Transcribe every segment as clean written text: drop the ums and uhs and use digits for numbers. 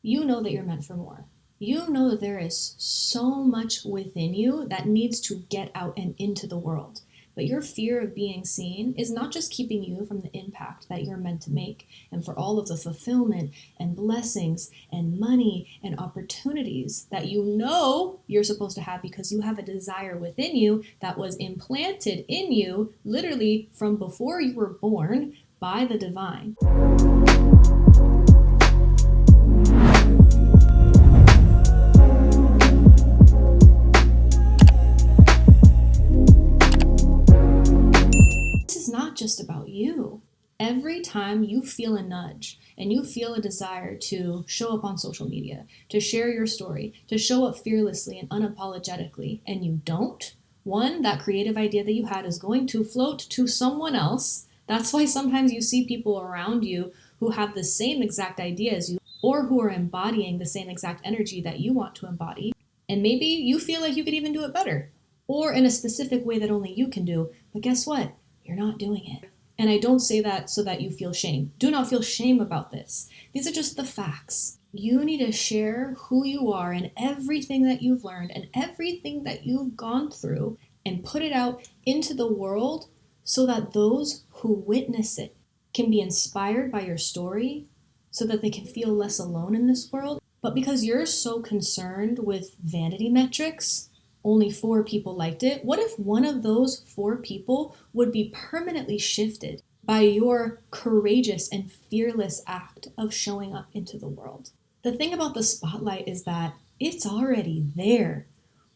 you know that you're meant for more. You know that there is so much within you that needs to get out and into the world. But your fear of being seen is not just keeping you from the impact that you're meant to make and for all of the fulfillment and blessings and money and opportunities that you know you're supposed to have because you have a desire within you that was implanted in you literally from before you were born by the divine. Not just about you. Every time you feel a nudge and you feel a desire to show up on social media, to share your story, to show up fearlessly and unapologetically, and you don't, one, that creative idea that you had is going to float to someone else. That's why sometimes you see people around you who have the same exact idea as you, or who are embodying the same exact energy that you want to embody. And maybe you feel like you could even do it better, or in a specific way that only you can do. But guess what? You're not doing it. And I don't say that so that you feel shame. Do not feel shame about this. These are just the facts. You need to share who you are and everything that you've learned and everything that you've gone through and put it out into the world so that those who witness it can be inspired by your story so that they can feel less alone in this world. But because you're so concerned with vanity metrics, only 4 people liked it. What if one of those 4 people would be permanently shifted by your courageous and fearless act of showing up into the world? The thing about the spotlight is that it's already there.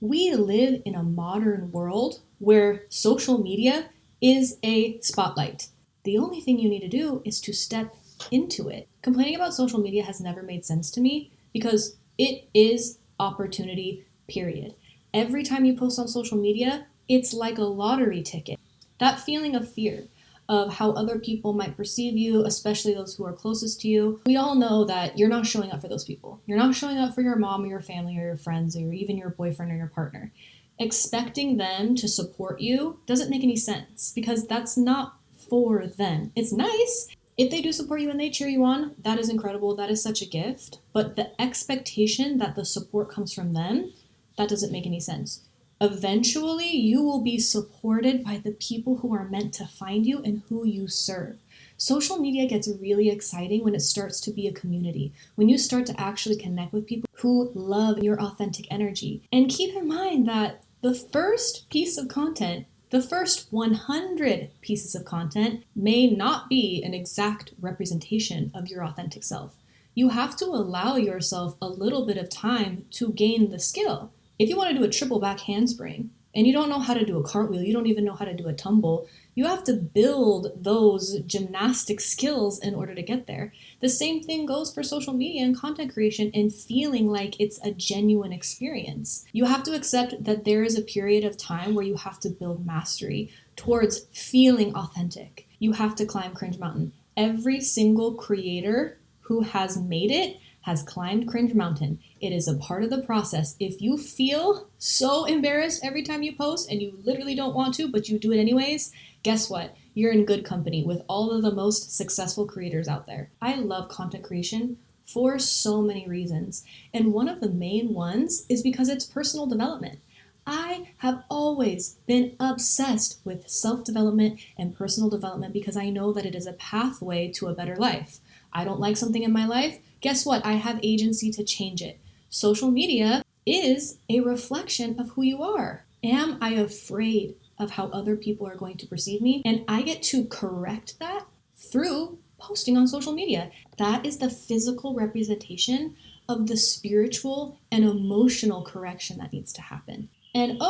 We live in a modern world where social media is a spotlight. The only thing you need to do is to step into it. Complaining about social media has never made sense to me because it is opportunity, period. Every time you post on social media, it's like a lottery ticket. That feeling of fear of how other people might perceive you, especially those who are closest to you. We all know that you're not showing up for those people. You're not showing up for your mom or your family or your friends or even your boyfriend or your partner. Expecting them to support you doesn't make any sense because that's not for them. It's nice. If they do support you and they cheer you on, that is incredible. That is such a gift. But the expectation that the support comes from them, that doesn't make any sense. Eventually, you will be supported by the people who are meant to find you and who you serve. Social media gets really exciting when it starts to be a community, when you start to actually connect with people who love your authentic energy. And keep in mind that the first piece of content, the first 100 pieces of content may not be an exact representation of your authentic self. You have to allow yourself a little bit of time to gain the skill. If you want to do a triple back handspring and you don't know how to do a cartwheel, you don't even know how to do a tumble, you have to build those gymnastic skills in order to get there. The same thing goes for social media and content creation and feeling like it's a genuine experience. You have to accept that there is a period of time where you have to build mastery towards feeling authentic. You have to climb Cringe Mountain. Every single creator who has made it has climbed Cringe Mountain. It is a part of the process. If you feel so embarrassed every time you post and you literally don't want to, but you do it anyways, guess what? You're in good company with all of the most successful creators out there. I love content creation for so many reasons. And one of the main ones is because it's personal development. I have always been obsessed with self-development and personal development because I know that it is a pathway to a better life. I don't like something in my life. Guess what? I have agency to change it. Social media is a reflection of who you are. Am I afraid of how other people are going to perceive me? And I get to correct that through posting on social media. That is the physical representation of the spiritual and emotional correction that needs to happen. And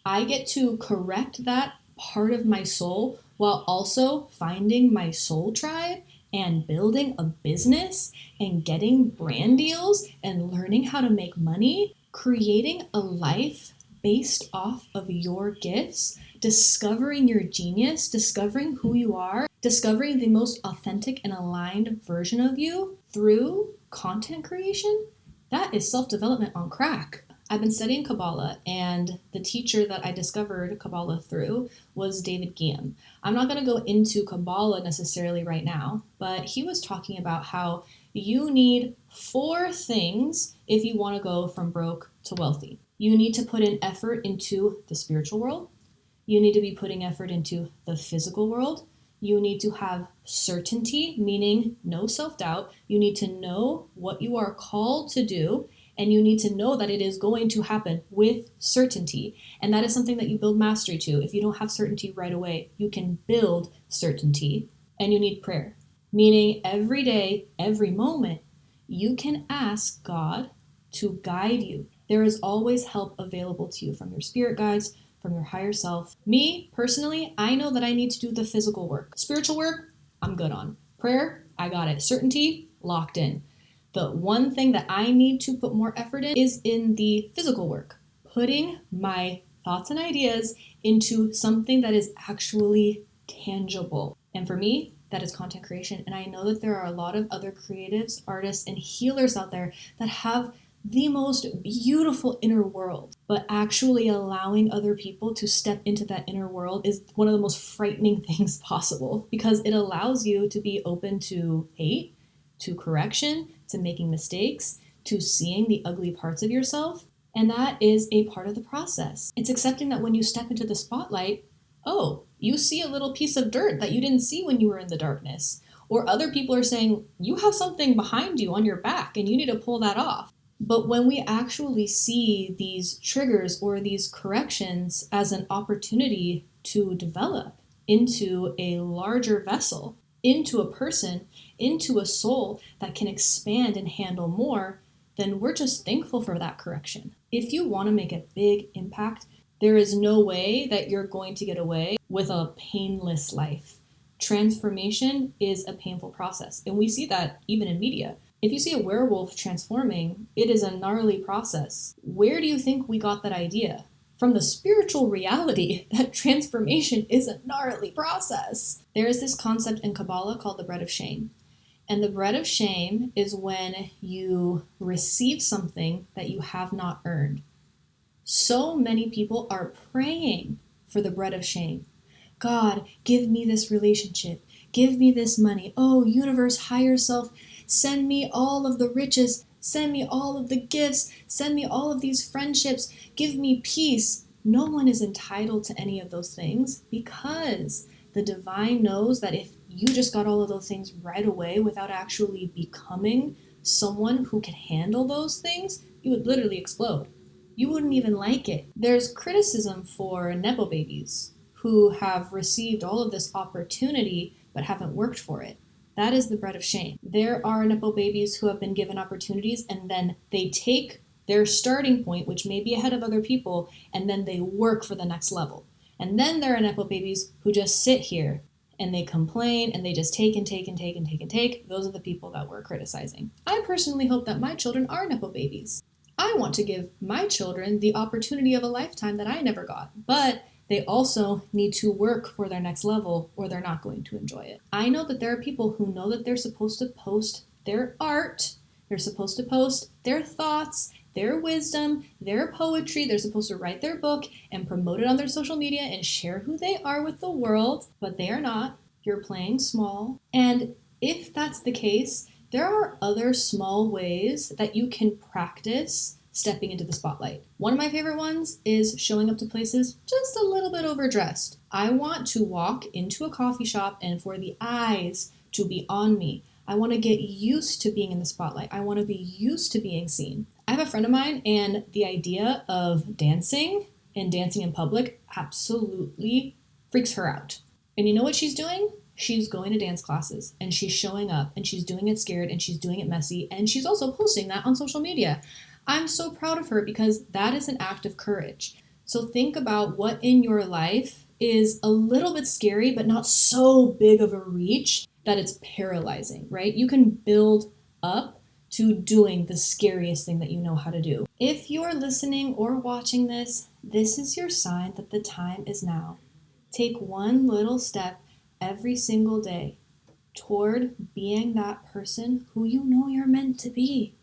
I get to correct that part of my soul while also finding my soul tribe and building a business and getting brand deals and learning how to make money, creating a life based off of your gifts, discovering your genius, discovering who you are, discovering the most authentic and aligned version of you through content creation. That is self-development on crack. I've been studying Kabbalah, and the teacher that I discovered Kabbalah through was David Guillaume. I'm not going to go into Kabbalah necessarily right now, but he was talking about how You need 4 things if you want to go from broke to wealthy. You need to put in effort into the spiritual world. You need to be putting effort into the physical world. You need to have certainty, meaning no self-doubt. You need to know what you are called to do, and you need to know that it is going to happen with certainty. And that is something that you build mastery to. If you don't have certainty right away, you can build certainty. And you need prayer, meaning every day, every moment, you can ask God to guide you. There is always help available to you from your spirit guides, from your higher self. Me, personally, I know that I need to do the physical work. Spiritual work, I'm good on. Prayer, I got it. Certainty, locked in. The one thing that I need to put more effort in is in the physical work. Putting my thoughts and ideas into something that is actually tangible. And for me, that is content creation. And I know that there are a lot of other creatives, artists, and healers out there that have the most beautiful inner world, but actually allowing other people to step into that inner world is one of the most frightening things possible, because it allows you to be open to hate, to correction, to making mistakes, to seeing the ugly parts of yourself. And that is a part of the process. It's accepting that when you step into the spotlight, oh, you see a little piece of dirt that you didn't see when you were in the darkness. Or other people are saying, you have something behind you on your back and you need to pull that off. But when we actually see these triggers or these corrections as an opportunity to develop into a larger vessel, into a person, into a soul that can expand and handle more, then we're just thankful for that correction. If you want to make a big impact, there is no way that you're going to get away with a painless life. Transformation is a painful process, and we see that even in media. If you see a werewolf transforming, it is a gnarly process. Where do you think we got that idea? From the spiritual reality that transformation is a gnarly process. There is this concept in Kabbalah called the bread of shame. And the bread of shame is when you receive something that you have not earned. So many people are praying for the bread of shame. God, give me this relationship. Give me this money. Oh, universe, higher self, send me all of the riches. Send me all of the gifts. Send me all of these friendships. Give me peace. No one is entitled to any of those things, because the divine knows that if you just got all of those things right away without actually becoming someone who can handle those things, you would literally explode. You wouldn't even like it. There's criticism for Nepo babies who have received all of this opportunity but haven't worked for it. That is the bread of shame. There are Nepo babies who have been given opportunities and then they take their starting point, which may be ahead of other people, and then they work for the next level. And then there are Nepo babies who just sit here and they complain and they just take and take and take and take and take. Those are the people that we're criticizing. I personally hope that my children are Nepo babies. I want to give my children the opportunity of a lifetime that I never got, but they also need to work for their next level or they're not going to enjoy it. I know that there are people who know that they're supposed to post their art, they're supposed to post their thoughts, their wisdom, their poetry, they're supposed to write their book and promote it on their social media and share who they are with the world, but they are not. You're playing small. And if that's the case, there are other small ways that you can practice stepping into the spotlight. One of my favorite ones is showing up to places just a little bit overdressed. I want to walk into a coffee shop and for the eyes to be on me. I want to get used to being in the spotlight. I want to be used to being seen. I have a friend of mine, and the idea of dancing and dancing in public absolutely freaks her out. And you know what she's doing? She's going to dance classes and she's showing up and she's doing it scared and she's doing it messy and she's also posting that on social media. I'm so proud of her because that is an act of courage. So think about what in your life is a little bit scary but not so big of a reach that it's paralyzing, right? You can build up to doing the scariest thing that you know how to do. If you're listening or watching this, this is your sign that the time is now. Take one little step every single day toward being that person who you know you're meant to be.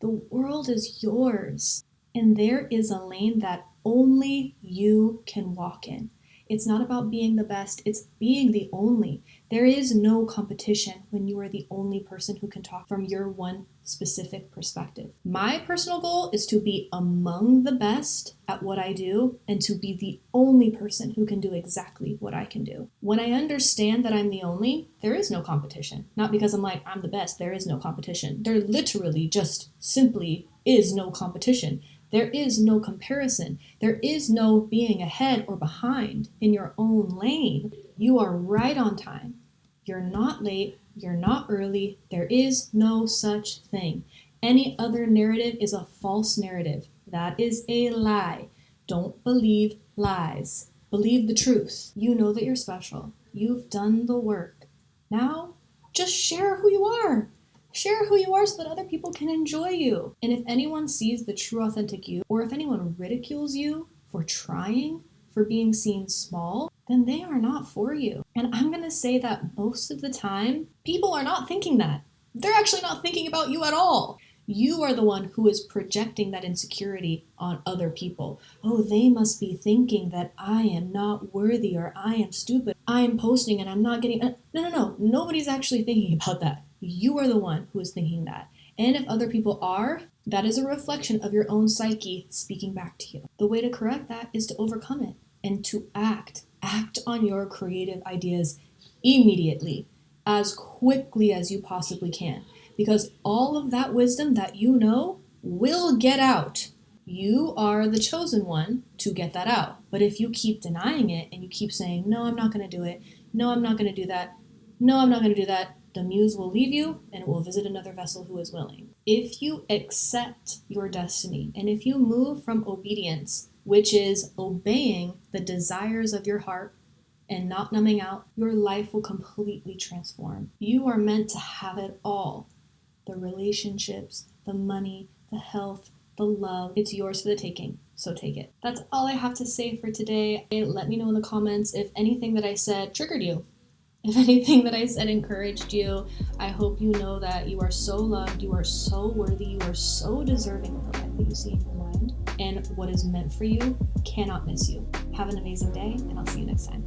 The world is yours, and there is a lane that only you can walk in. It's not about being the best, it's being the only. There is no competition when you are the only person who can talk from your one specific perspective. My personal goal is to be among the best at what I do and to be the only person who can do exactly what I can do. When I understand that I'm the only, there is no competition. Not because I'm like, I'm the best, there is no competition. There literally just simply is no competition. There is no comparison. There is no being ahead or behind in your own lane. You are right on time. You're not late. You're not early. There is no such thing. Any other narrative is a false narrative. That is a lie. Don't believe lies. Believe the truth. You know that you're special. You've done the work. Now, just share who you are. Share who you are so that other people can enjoy you. And if anyone sees the true, authentic you, or if anyone ridicules you for trying, for being seen small, then they are not for you. And I'm going to say that most of the time, people are not thinking that. They're actually not thinking about you at all. You are the one who is projecting that insecurity on other people. Oh, they must be thinking that I am not worthy or I am stupid. I am posting and I'm not getting... No. Nobody's actually thinking about that. You are the one who is thinking that. And if other people are, that is a reflection of your own psyche speaking back to you. The way to correct that is to overcome it and to act. Act on your creative ideas immediately, as quickly as you possibly can. Because all of that wisdom that you know will get out. You are the chosen one to get that out. But if you keep denying it and you keep saying, no, I'm not going to do it. No, I'm not going to do that. No, I'm not going to do that. The muse will leave you and it will visit another vessel who is willing. If you accept your destiny and if you move from obedience, which is obeying the desires of your heart and not numbing out, your life will completely transform. You are meant to have it all. The relationships, the money, the health, the love. It's yours for the taking, so take it. That's all I have to say for today. Let me know in the comments if anything that I said triggered you. If anything that I said encouraged you. I hope you know that you are so loved, you are so worthy, you are so deserving of the life that you see in your mind. And what is meant for you cannot miss you. Have an amazing day, and I'll see you next time.